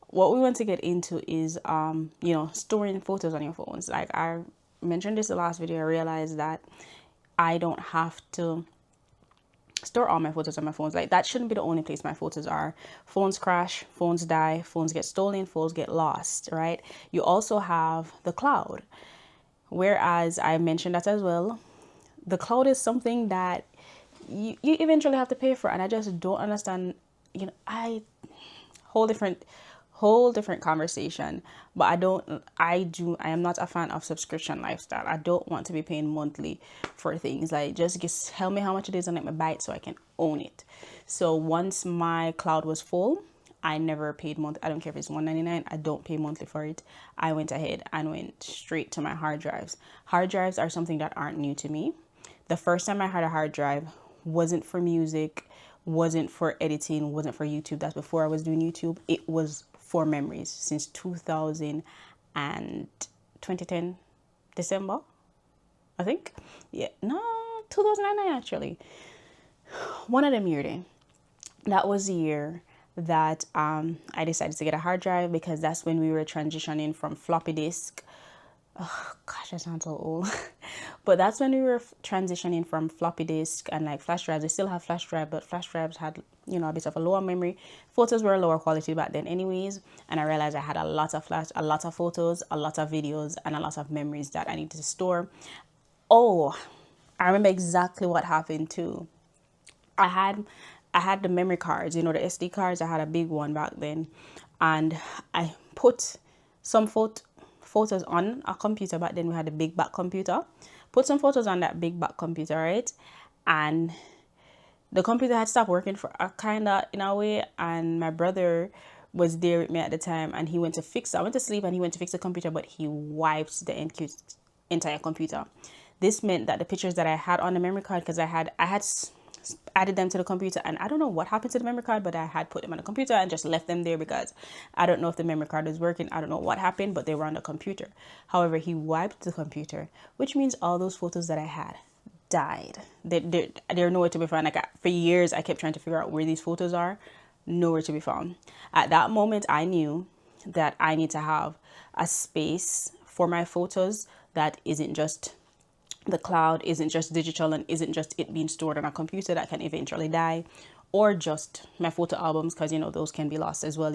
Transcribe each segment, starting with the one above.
what we want to get into is storing photos on your phones. Like I mentioned this the last video, I realized that I don't have to store all my photos on my phones. Like that shouldn't be the only place my photos are. Phones crash, phones die, phones get stolen, phones get lost, right? You also have the cloud, whereas I mentioned that as well. The cloud is something that you eventually have to pay for, and I just don't understand. I whole different conversation, but I am not a fan of subscription lifestyle. I don't want to be paying monthly for things. Like just tell me how much it is and let me buy it so I can own it. So once my cloud was full, I never paid monthly. I don't care if it's $1.99. I don't pay monthly for it. I went ahead and went straight to my hard drives. Hard drives are something that aren't new to me. The first time I had a hard drive wasn't for music, wasn't for editing, wasn't for YouTube. That's before I was doing YouTube. It was for memories since 2000 and 2010 December, I think. Yeah, no, 2009 actually. One of them year then. That was the year that I decided to get a hard drive, because that's when we were transitioning from floppy disk. Oh gosh, I sound so old. But that's when we were transitioning from floppy disk and like flash drives. They still have flash drive, but flash drives had, a bit of a lower memory. Photos were lower quality back then anyways. And I realized I had a lot of photos, a lot of videos, and a lot of memories that I needed to store. Oh, I remember exactly what happened too. I had the memory cards, the SD cards. I had a big one back then, and I put some photos on a computer. Back then we had a big back computer. Put some photos on that big back computer, right? And the computer had stopped working for a kind of in a way, and my brother was there with me at the time, and he went to fix it. I went to sleep and he went to fix the computer, but he wiped the entire computer. This meant that the pictures that I had on the memory card, because I had added them to the computer, and I don't know what happened to the memory card, but I had put them on the computer and just left them there because I don't know if the memory card was working. I don't know what happened, but they were on the computer. However, he wiped the computer, which means all those photos that I had died. They're nowhere to be found. Like for years I kept trying to figure out where these photos are. Nowhere to be found. At that moment I knew that I need to have a space for my photos that isn't just the cloud, isn't just digital, and isn't just it being stored on a computer that can eventually die, or just my photo albums, because those can be lost as well.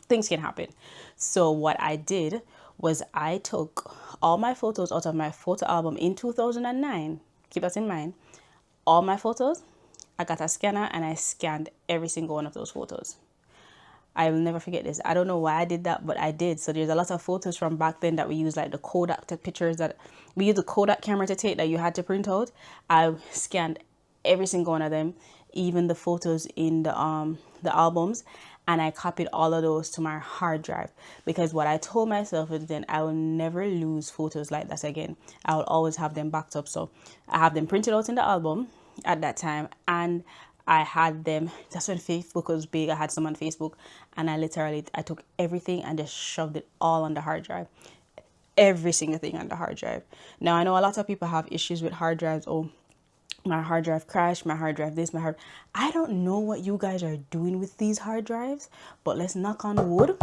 Things can happen. So what I did was I took all my photos out of my photo album in 2009. Keep that in mind. All my photos, I got a scanner and I scanned every single one of those photos. I will never forget this. I don't know why I did that, but I did. So there's a lot of photos from back then that we use, like the Kodak pictures that we use the Kodak camera to take that you had to print out. I scanned every single one of them, even the photos in the albums, and I copied all of those to my hard drive, because what I told myself is then I will never lose photos like that again. I will always have them backed up. So I have them printed out in the album at that time, and I had them, that's when Facebook was big. I had some on Facebook, and I took everything and just shoved it all on the hard drive. Every single thing on the hard drive. Now, I know a lot of people have issues with hard drives. Oh, my hard drive crashed, my hard drive this, I don't know what you guys are doing with these hard drives, but let's knock on wood.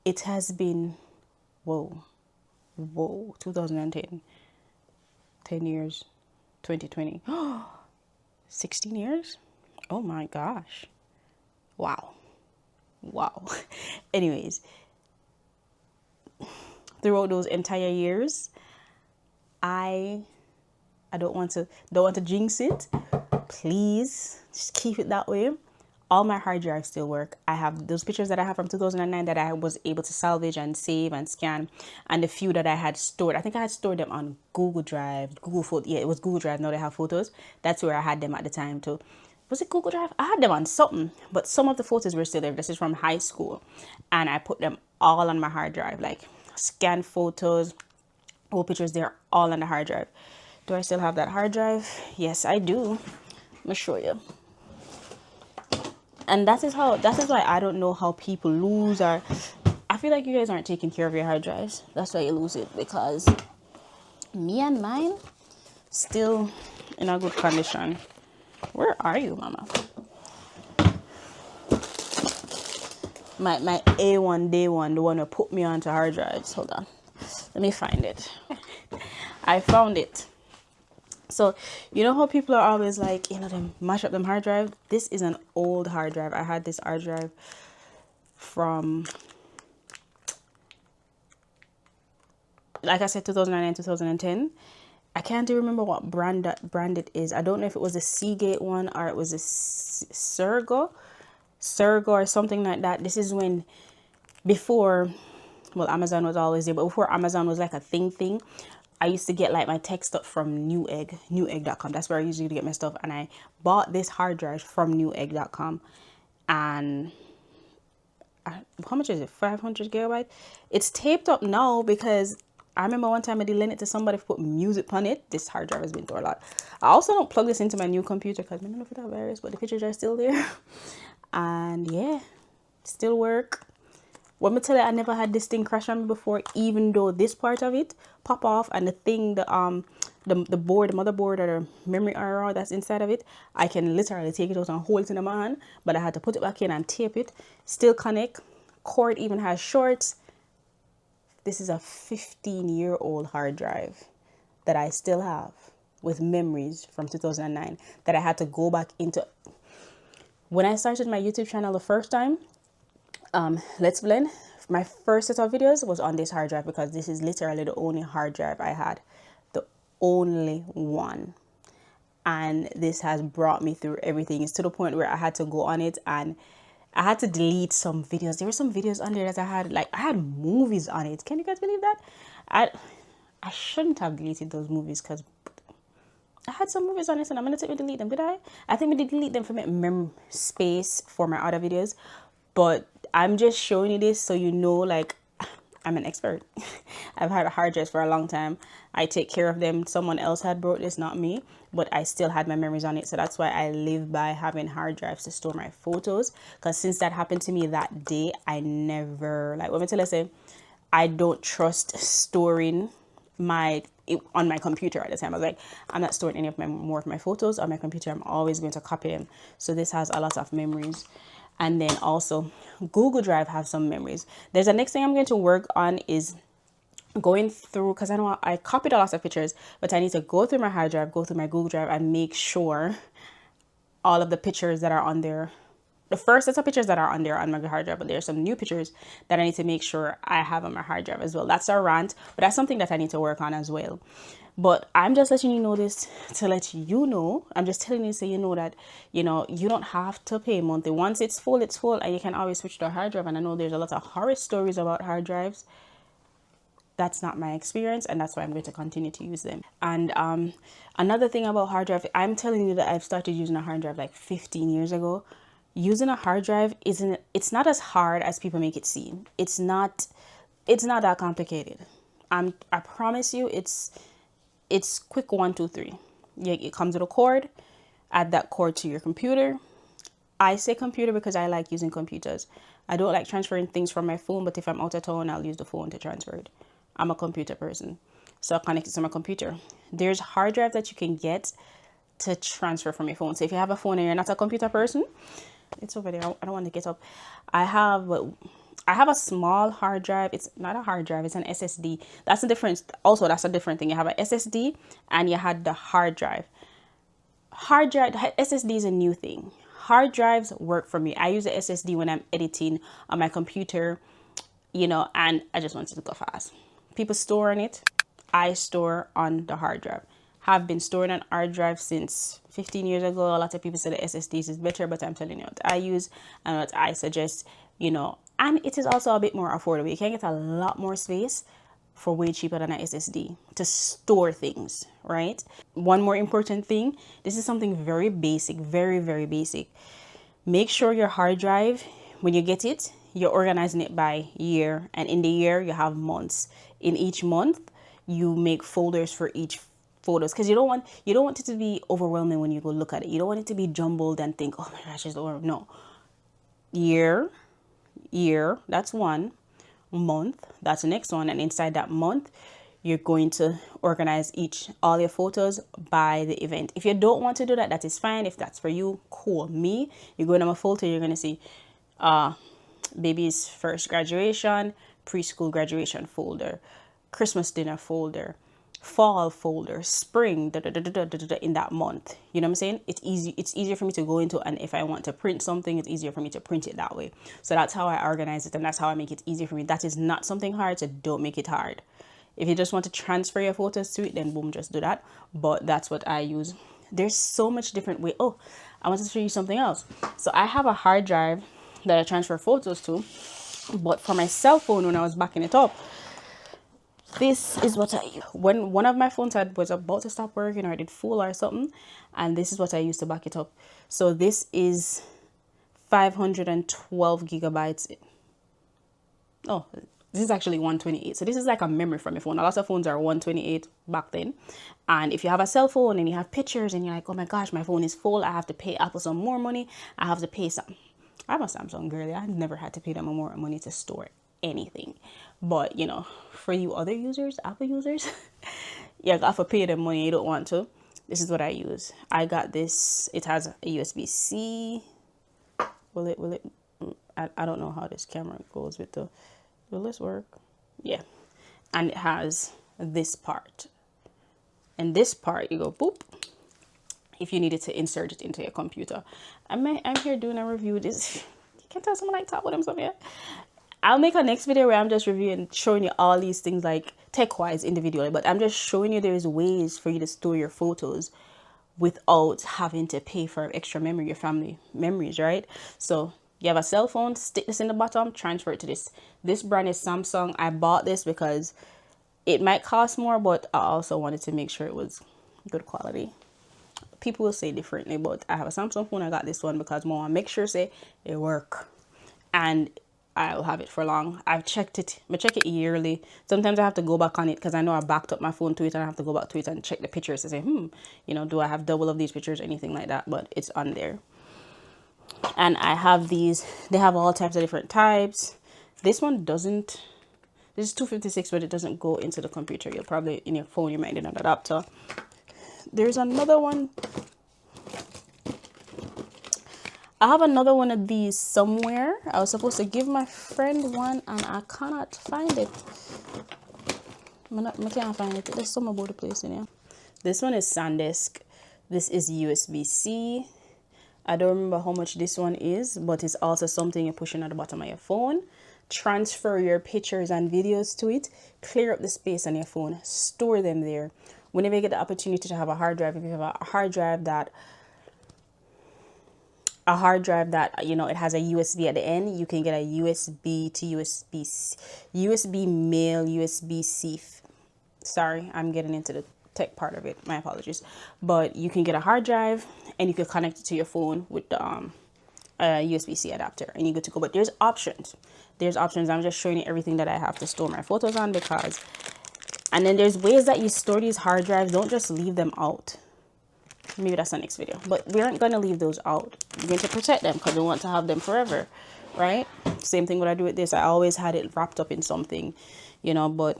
It has been, whoa, 2010, 10 years, 2020. 16 years? Oh my gosh. Wow. Anyways, throughout those entire years, I don't want to jinx it. Please just keep it that way. All my hard drives still work. I have those pictures that I have from 2009 that I was able to salvage and save and scan, and the few that I had stored. I think I had stored them on Google Drive, Google Photo. Yeah, it was Google Drive. Now they have photos. That's where I had them at the time too. Was it Google Drive? I had them on something, but some of the photos were still there. This is from high school, and I put them all on my hard drive, like scanned photos, old pictures. They're all on the hard drive. Do I still have that hard drive? Yes, I do. Let me show you. And that is why I don't know how people lose, or I feel like you guys aren't taking care of your hard drives. That's why you lose it, because me and mine still in a good condition. Where are you, mama? my A1 day one, the one that put me onto hard drives. Hold on, let me find it. I found it. So you know how people are always like, you know, they mash up them hard drive. This is an old hard drive. I had this hard drive from, like I said, 2009, 2010. I can't even remember what brand it is. I don't know if it was a Seagate one or it was a Sergo or something like that. This is when, before, well, Amazon was always there, but before Amazon was like a thing, I used to get like my tech stuff from newegg.com. That's where I usually get my stuff. And I bought this hard drive from newegg.com. And how much is it? 500 gigabyte. It's taped up now because I remember one time I did lend it to somebody to put music on it. This hard drive has been through a lot. I also don't plug this into my new computer because I don't know if it has virus, but the pictures are still there. And yeah, still work. When I tell you, I never had this thing crash on me before, even though this part of it pop off and the thing, the board, the motherboard or the memory IR that's inside of it, I can literally take it out and hold it in my hand, but I had to put it back in and tape it. Still connect. Cord even has shorts. This is a 15-year-old hard drive that I still have with memories from 2009 that I had to go back into. When I started my YouTube channel the first time, Let's Blend, my first set of videos was on this hard drive because this is literally the only hard drive I had. The only one. And this has brought me through everything. It's to the point where I had to go on it and I had to delete some videos. There were some videos on there that I had movies on it. Can you guys believe that? I shouldn't have deleted those movies because I had some movies on it and I'm going to delete them. Did I? I think we did delete them for memory space for my other videos. But I'm just showing you this so you know, like, I'm an expert. I've had a hard drive for a long time. I take care of them. Someone else had brought this, not me. But I still had my memories on it. So that's why I live by having hard drives to store my photos. Because since that happened to me that day, I never, like, when I tell you, say, I don't trust storing on my computer at the time. I was like, I'm not storing any of more of my photos on my computer. I'm always going to copy them. So this has a lot of memories. And then also Google Drive has some memories. There's the next thing I'm going to work on is going through, because I know I copied a lot of pictures, but I need to go through my hard drive, go through my Google Drive and make sure all of the pictures that are on there, the first set of pictures that are on there on my hard drive, but there's some new pictures that I need to make sure I have on my hard drive as well. That's a rant, but that's something that I need to work on as well. But I'm just letting you know this to let you know. I'm just telling you so you know that, you know, you don't have to pay monthly. Once it's full, and you can always switch to a hard drive. And I know there's a lot of horror stories about hard drives. That's not my experience, and that's why I'm going to continue to use them. And another thing about hard drive, I'm telling you that I've started using a hard drive like 15 years ago. Using a hard drive it's not as hard as people make it seem. It's not that complicated. I promise you, it's quick 1, 2, 3. Yeah, it comes with a cord. Add that cord to your computer. I say computer because I like using computers. I don't like transferring things from my phone, but if I'm out of town, I'll use the phone to transfer it. I'm a computer person, so I connect it to my computer. There's hard drive that you can get to transfer from your phone. So if you have a phone and you're not a computer person, it's over there. I don't want to get up. I have a small hard drive. It's not a hard drive, it's an SSD. That's the difference. Also, that's a different thing. You have an SSD and you had the hard drive. SSD is a new thing. Hard drives work for me. I use a SSD when I'm editing on my computer, you know, and I just want it to go fast. People store on it. I store on the hard drive. Have been storing on hard drive since 15 years ago. A lot of people say the SSDs is better, but I'm telling you what I use and what I suggest, you know, and it is also a bit more affordable. You can get a lot more space for way cheaper than an SSD to store things, right? One more important thing, this is something very basic, very, very basic. Make sure your hard drive, when you get it, you're organizing it by year, and in the year you have months. In each month, you make folders for each photos, because you don't want it to be overwhelming when you go look at it. You don't want it to be jumbled and think, oh my gosh, it's over. No. Year, that's one. Month, that's the next one. And inside that month, you're going to organize all your photos by the event. If you don't want to do that, that is fine. If that's for you, cool. Me, you go into my folder, you're going to see baby's first graduation, preschool graduation folder, Christmas dinner folder, fall folder, spring, in that month. You know what I'm saying? It's easy. It's easier for me to go into, and if I want to print something, it's easier for me to print it that way. So that's how I organize it, and that's how I make it easier for me. That is not something hard, so don't make it hard. If you just want to transfer your photos to it, then boom, just do that. But that's what I use. There's so much different way. Oh, I wanted to show you something else. So I have a hard drive that I transfer photos to, but for my cell phone, when I was backing it up, this is what I use. When one of my phones was about to stop working, or I did full or something, and this is what I used to back it up. So this is 512 gigabytes. Oh, this is actually 128. So this is like a memory from your phone. A lot of phones are 128 back then. And if you have a cell phone and you have pictures and you're like, oh my gosh, my phone is full, I have to pay Apple some more money, I have to pay some. I'm a Samsung girly. I've never had to pay them more money to store anything. But you know, for you other users, Apple users, you have to pay them money you don't want to. This is what I use. I got this. It has a USB-C. Will it? I don't know how this camera goes with the. Will this work? Yeah. And it has this part. And this part, you go boop. If you needed to insert it into your computer. I'm here doing a review. This, you can tell someone like top with them something. Yeah? I'll make a next video where I'm just reviewing, showing you all these things like tech-wise individually. But I'm just showing you there's ways for you to store your photos without having to pay for extra memory, your family memories, right? So you have a cell phone, stick this in the bottom, transfer it to this. This brand is Samsung. I bought this because it might cost more, but I also wanted to make sure it was good quality. People will say differently, but I have a Samsung phone. I got this one because I want to make sure say it work, and I'll have it for long. I've checked it. I check it yearly. Sometimes I have to go back on it because I know I backed up my phone to it, and I have to go back to it and check the pictures to say, you know, do I have double of these pictures, anything like that? But it's on there. And I have these. They have all types of different types. This one doesn't. This is 256, but it doesn't go into the computer. You'll probably in your phone. You might need an adapter. There's another one. I have another one of these somewhere. I was supposed to give my friend one and I cannot find it. I can't find it. There's some about the place in here. This one is SanDisk. This is USB-C. I don't remember how much this one is, but it's also something you're pushing at the bottom of your phone. Transfer your pictures and videos to it. Clear up the space on your phone. Store them there. Whenever you get the opportunity to have a hard drive, if you have a hard drive that you know it has a USB at the end, you can get a USB to USB male USB-C. Sorry, I'm getting into the tech part of it, my apologies. But you can get a hard drive and you can connect it to your phone with the USB-C adapter and you're good to go. But there's options. I'm just showing you everything that I have to store my photos on, because and then there's ways that you store these hard drives. Don't just leave them out. Maybe that's the next video, but we aren't going to leave those out. We're going to protect them because we want to have them forever, right? Same thing what I do with this. I always had it wrapped up in something, you know, but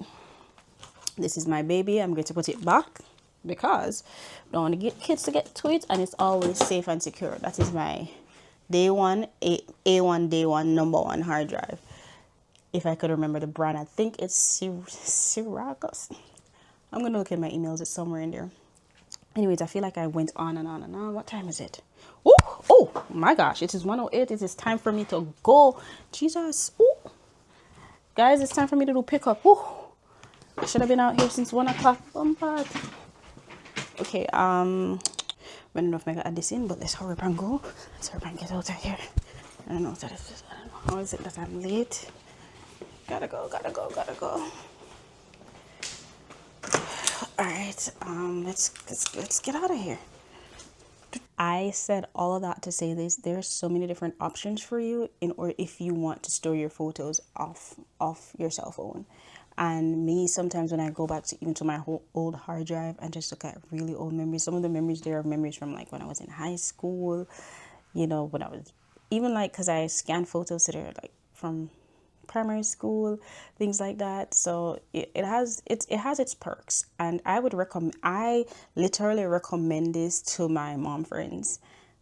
this is my baby. I'm going to put it back because I don't want to get kids to get to it, and it's always safe and secure. That is my day one, A1 day one #1 hard drive. If I could remember the brand, I think it's Syracuse. I'm going to look at my emails. It's somewhere in there. Anyways, I feel like I went on and on and on. What time is it? Oh my gosh, it is 1:08. It is time for me to go. Jesus. Ooh. Guys, it's time for me to do pickup. I should have been out here since 1 o'clock. Okay, I don't know if I got this in, but let's hurry up and go. Let's hurry up and get out of here. I don't know what that is. I don't know. How is it that I'm late? Gotta go. All right, let's get out of here. I said all of that to say this. There's so many different options for you if you want to store your photos off your cell phone. And me, sometimes when I go back to even to my old hard drive and just look at really old memories, some of the memories there are memories from like when I was in high school, you know, when I was even like, because I scan photos that are like from primary school, things like that. So it has its perks, and I literally recommend this to my mom friends.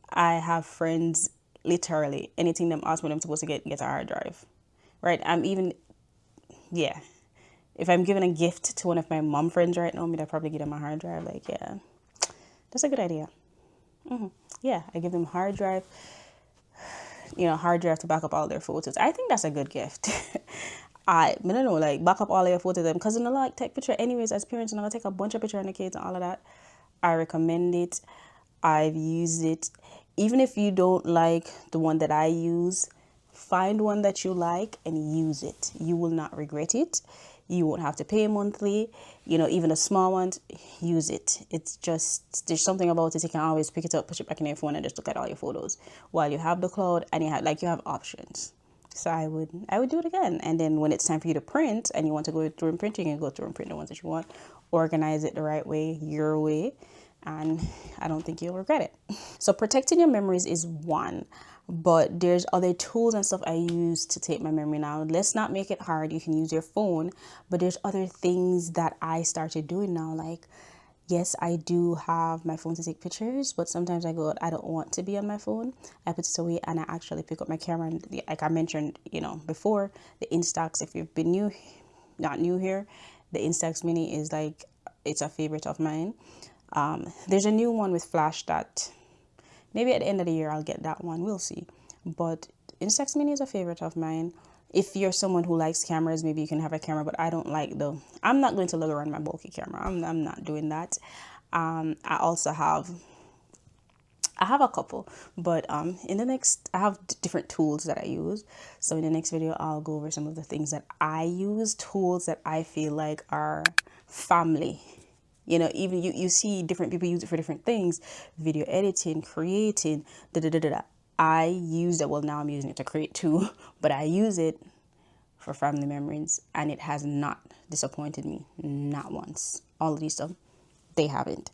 I have friends literally anything them ask me, I'm supposed to get a hard drive, right? I'm even, yeah. If I'm giving a gift to one of my mom friends right now, I'd probably give them a hard drive. Like, yeah, that's a good idea. Yeah, I give them hard drive, hard drive to back up all their photos. I think that's a good gift. I don't know, like back up all of your photos, them, because like take picture anyways. As parents, I'm gonna take a bunch of picture of the kids and all of that. I recommend it. I've used it. Even if you don't like the one that I use, find one that you like and use it. You will not regret it. You won't have to pay monthly. Even the small ones, use it. It's just, there's something about it. You can always pick it up, put it back in your phone, and just look at all your photos while you have the cloud, and you have options. So I would do it again. And then when it's time for you to print and you want to go through and print, you can go through and print the ones that you want. Organize it the right way, your way, and I don't think you'll regret it. So protecting your memories is one, but there's other tools and stuff I use to take my memory now. Let's not make it hard. You can use your phone, but there's other things that I started doing now. Like, yes, I do have my phone to take pictures, but sometimes I go, I don't want to be on my phone. I put it away and I actually pick up my camera. And like I mentioned, before, the Instax, if you've been not new here, the Instax Mini is like, it's a favorite of mine. There's a new one with flash that maybe at the end of the year I'll get that one. We'll see. But Instax Mini is a favorite of mine. If you're someone who likes cameras, maybe you can have a camera, but I don't like I'm not going to lug around my bulky camera. I'm not doing that. I also have a couple, but in the next, I have different tools that I use. So in the next video, I'll go over some of the things that I use, tools that I feel like are family. Even you see different people use it for different things, video editing, creating, da da da da da. I use it. Well, now I'm using it to create too, but I use it for family memories, and it has not disappointed me, not once. All of these stuff, they haven't.